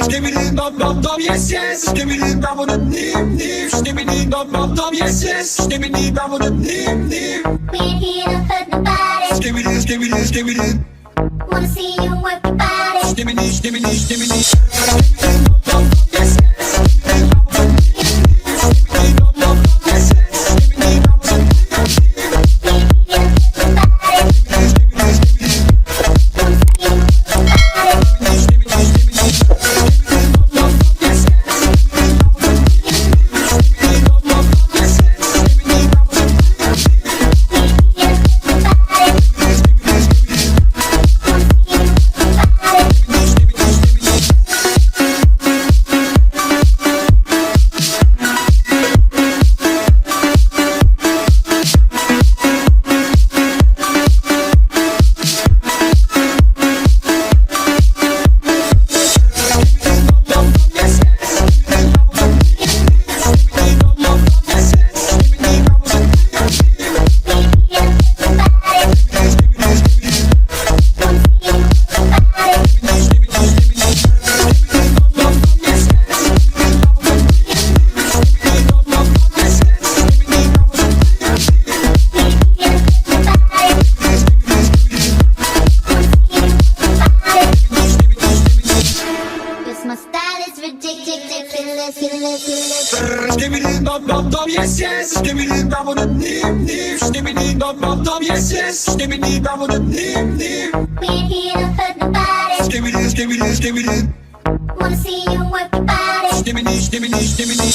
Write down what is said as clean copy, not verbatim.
Skibidi dum dum dum, yes yes. Skibidi dum dum dim dim. Skibidi dum dum dum, yes yes. Skibidi dum dum dim dim. We ain't here to hurt nobody. Skibidi skibidi skibidi. Wanna see you work your body. Skibidi skibidi skibidi. Skibidi dum dum dum, yes yes. Skibidi dum dum dim dim. Skibidi dum dum dum, yes yes. Skibidi dum dum dim dim. We ain't here to hurt nobody. Skibidi skibidi. Wanna see you work your body. Skibidi skibidi. Skibidi dum dum dum, yes yes. Skibidi dum dum dim dim. Skibidi dum dum dum, yes yes. Skibidi dum dum dim dim. We ain't here to hurt nobody. Skibidi skibidi. Wanna see you work your body. Skibidi skibidi. Cause my style is ridiculous. Skibidi dum dum dum, yes yes. Skibidi dum dum dim dim. Skibidi dum dum dum, yes yes. Skibidi dum dum dim dim. We ain't here to hurt nobody. Skibidi skibidi skibidi. Wanna see you work your body. Skibidi skibidi skibidi.